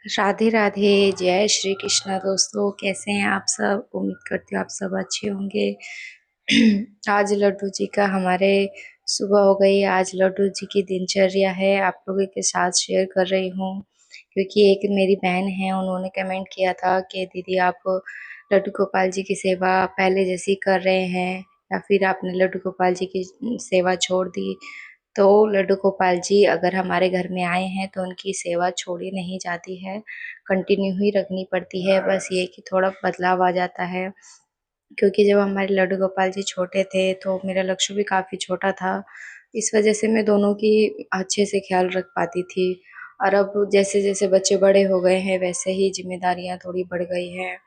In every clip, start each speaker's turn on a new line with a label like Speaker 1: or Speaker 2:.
Speaker 1: राधे राधे, जय श्री कृष्णा दोस्तों। कैसे हैं आप सब? उम्मीद करती हूँ आप सब अच्छे होंगे। आज लड्डू जी का हमारे सुबह हो गई। आज लड्डू जी की दिनचर्या है, आप लोगों के साथ शेयर कर रही हूँ। क्योंकि एक मेरी बहन है, उन्होंने कमेंट किया था कि दीदी आप लड्डू गोपाल जी की सेवा पहले जैसी कर रहे हैं या फिर आपने लड्डू गोपाल जी की सेवा छोड़ दी। तो लड्डू गोपाल जी अगर हमारे घर में आए हैं तो उनकी सेवा छोड़ी नहीं जाती है, कंटिन्यू ही रखनी पड़ती है। बस ये कि थोड़ा बदलाव आ जाता है, क्योंकि जब हमारे लड्डू गोपाल जी छोटे थे तो मेरा लक्ष्य भी काफ़ी छोटा था। इस वजह से मैं दोनों की अच्छे से ख्याल रख पाती थी। और अब जैसे-जैसे बच्चे बड़े हो गए हैं वैसे ही ज़िम्मेदारियाँ थोड़ी बढ़ गई हैं।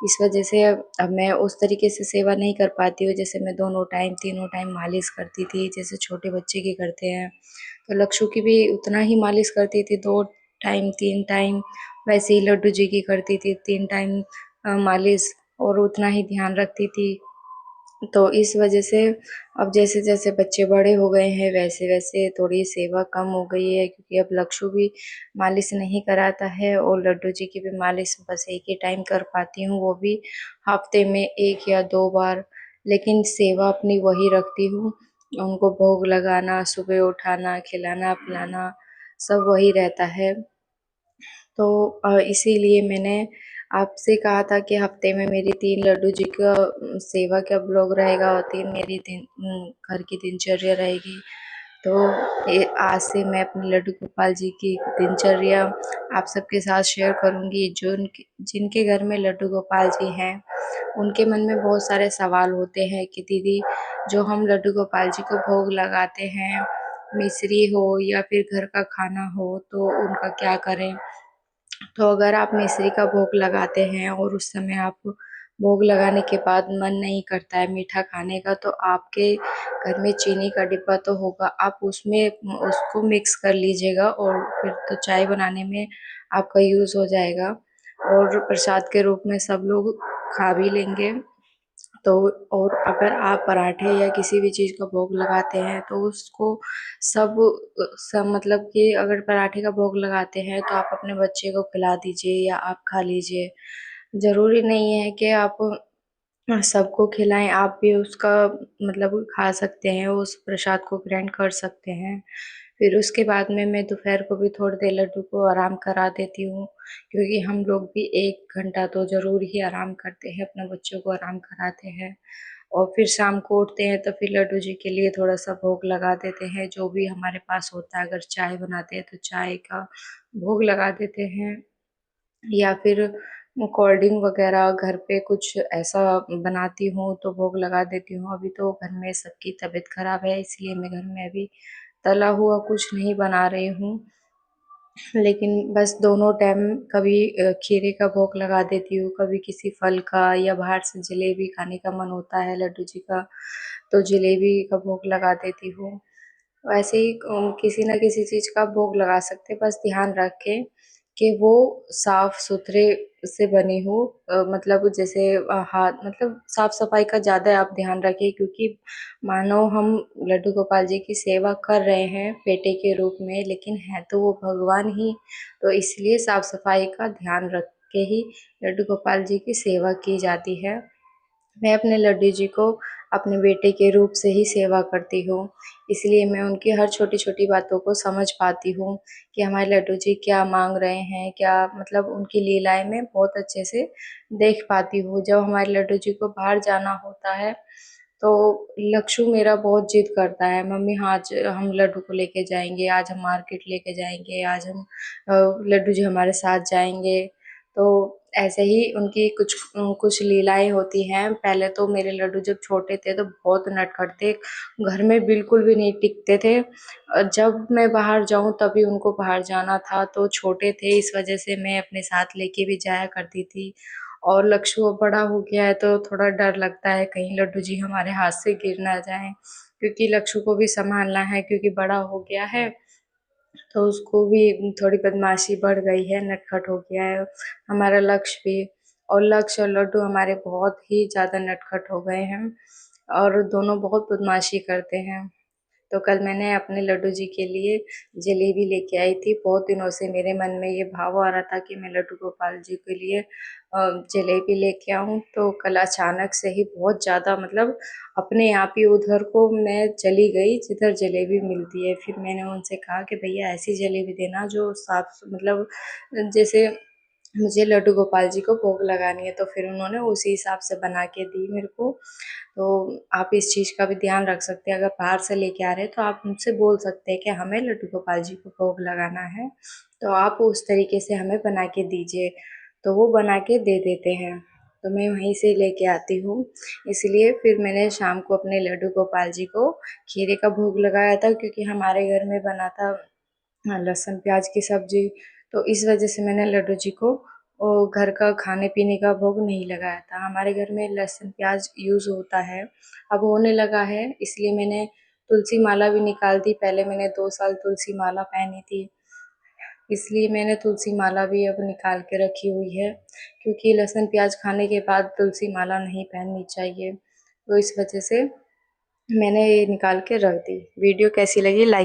Speaker 1: इस वजह से अब मैं उस तरीके से सेवा नहीं कर पाती हूँ जैसे मैं दोनों टाइम, तीनों टाइम मालिश करती थी, जैसे छोटे बच्चे की करते हैं। तो लक्षु की भी उतना ही मालिश करती थी, 2 टाइम, 3 टाइम। वैसे ही लड्डू जी की करती थी 3 टाइम मालिश, और उतना ही ध्यान रखती थी। तो इस वजह से अब जैसे-जैसे बच्चे बड़े हो गए हैं वैसे-वैसे थोड़ी सेवा कम हो गई है, क्योंकि अब लक्षु भी मालिश नहीं कराता है और लड्डू जी की भी मालिश बस एक ही टाइम कर पाती हूँ, वो भी हफ्ते में 1 या 2 बार। लेकिन सेवा अपनी वही रखती हूँ, उनको भोग लगाना, सुबह उठाना, खिलाना-पिलाना सब वही रहता है। तो इसीलिए मैंने आपसे कहा था कि हफ्ते में मेरी 3 लड्डू जी का सेवा का ब्लॉग रहेगा और 3 मेरी घर की दिनचर्या रहेगी। तो ये आज से मैं अपने लड्डू गोपाल जी की दिनचर्या आप सबके साथ शेयर करूँगी। जो उनके जिनके घर में लड्डू गोपाल जी हैं, उनके मन में बहुत सारे सवाल होते हैं कि दीदी, जो हम लड्डू गोपाल जी को भोग लगाते हैं, मिश्री हो या फिर घर का खाना हो, तो उनका क्या करें? तो अगर आप मिश्री का भोग लगाते हैं और उस समय आप भोग लगाने के बाद मन नहीं करता है मीठा खाने का, तो आपके घर में चीनी का डिब्बा तो होगा, आप उसमें उसको मिक्स कर लीजिएगा और फिर तो चाय बनाने में आपका यूज़ हो जाएगा और प्रसाद के रूप में सब लोग खा भी लेंगे। तो और अगर आप पराठे या किसी भी चीज़ का भोग लगाते हैं तो उसको सब मतलब कि अगर पराठे का भोग लगाते हैं तो आप अपने बच्चे को खिला दीजिए या आप खा लीजिए। ज़रूरी नहीं है कि आप सबको खिलाएँ, आप भी उसका मतलब खा सकते हैं, उस प्रसाद को ग्रहण कर सकते हैं। फिर उसके बाद में मैं दोपहर को भी थोड़ी देर लड्डू को आराम करा देती हूँ, क्योंकि हम लोग भी 1 घंटा तो ज़रूर ही आराम करते हैं, अपने बच्चों को आराम कराते हैं। और फिर शाम को उठते हैं तो फिर लड्डू जी के लिए थोड़ा-सा भोग लगा देते हैं, जो भी हमारे पास होता है। अगर चाय बनाते हैं तो चाय का भोग लगा देते हैं, या फिर कोल्ड ड्रिंक वगैरह घर पे कुछ ऐसा बनाती हूँ तो भोग लगा देती हूँ। अभी तो घर में सबकी तबीयत खराब है, इसलिए मैं घर में अभी तला हुआ कुछ नहीं बना रही हूँ। लेकिन बस दोनों टाइम कभी खीरे का भोग लगा देती हूँ, कभी किसी फल का, या बाहर से जलेबी खाने का मन होता है लड्डू जी का, तो जलेबी का भोग लगा देती हूँ। वैसे ही किसी न किसी चीज़ का भोग लगा सकते हैं, बस ध्यान रखें कि वो साफ-सुथरे से बनी हो। मतलब जैसे हाथ मतलब साफ-सफाई का ज़्यादा आप ध्यान रखें, क्योंकि मानो हम लड्डू गोपाल जी की सेवा कर रहे हैं बेटे के रूप में, लेकिन हैं तो वो भगवान ही, तो इसलिए साफ-सफाई का ध्यान रख के ही लड्डू गोपाल जी की सेवा की जाती है। मैं अपने लड्डू जी को अपने बेटे के रूप से ही सेवा करती हूँ, इसलिए मैं उनकी हर छोटी-छोटी बातों को समझ पाती हूँ कि हमारे लड्डू जी क्या माँग रहे हैं, क्या मतलब उनकी लीलाएँ मैं बहुत अच्छे से देख पाती हूँ। जब हमारे लड्डू जी को बाहर जाना होता है, तो लक्षु मेरा बहुत ज़िद करता है, मम्मी आज हम लड्डू को लेके जाएँगे, आज हम मार्केट लेके जाएँगे, आज हम लड्डू जी हमारे साथ जाएँगे। तो ऐसे ही उनकी कुछ लीलाएँ होती हैं। पहले तो मेरे लड्डू जब छोटे थे तो बहुत नटखट थे, घर में बिल्कुल भी नहीं टिकते थे। जब मैं बाहर जाऊँ तभी उनको बाहर जाना था, तो छोटे थे इस वजह से मैं अपने साथ लेके भी जाया करती थी। और लक्षु अब बड़ा हो गया है तो थोड़ा डर लगता है कहीं लड्डू जी हमारे हाथ से गिर ना जाएँ, क्योंकि लक्षु को भी सँभालना है, क्योंकि बड़ा हो गया है। तो उसको भी थोड़ी बदमाशी बढ़ गई है, नटखट हो गया है। हमारा लक्ष्य भी, और लक्ष्य और लड्डू हमारे बहुत ही ज़्यादा नटखट हो गए हैं और दोनों बहुत बदमाशी करते हैं। तो कल मैंने अपने लड्डू जी के लिए जलेबी लेके आई थी। बहुत दिनों से मेरे मन में ये भाव आ रहा था कि मैं लड्डू गोपाल जी के लिए जलेबी लेके आऊँ। तो कल अचानक से ही बहुत ज़्यादा मतलब अपने आप ही उधर को मैं चली गई जिधर जलेबी मिलती है। फिर मैंने उनसे कहा कि भैया ऐसी जलेबी देना जो साफ मतलब जैसे मुझे लड्डू गोपाल जी को भोग लगानी है। तो फिर उन्होंने उसी हिसाब से बना के दी मेरे को। तो आप इस चीज़ का भी ध्यान रख सकते हैं, अगर बाहर से लेके आ रहे हैं तो आप उनसे बोल सकते हैं कि हमें लड्डू गोपाल जी को भोग लगाना है, तो आप उस तरीके से हमें बना के दीजिए। तो वो बना के दे देते हैं, तो मैं वहीं से लेके आती हूँ। इसलिए फिर मैंने शाम को अपने लड्डू गोपाल जी को खीरे का भोग लगाया था, क्योंकि हमारे घर में बना था लहसुन प्याज की सब्जी। तो इस वजह से मैंने लड्डू जी को घर का खाने पीने का भोग नहीं लगाया था। हमारे घर में लहसुन प्याज यूज़ होता है, अब होने लगा है, इसलिए मैंने तुलसी माला भी निकाल दी। पहले मैंने 2 साल तुलसी माला पहनी थी, इसलिए मैंने तुलसी माला भी अब निकाल के रखी हुई है, क्योंकि लहसुन प्याज खाने के बाद तुलसी माला नहीं पहननी चाहिए। तो इस वजह से मैंने ये निकाल के रख दी। वीडियो कैसी लगी लाइक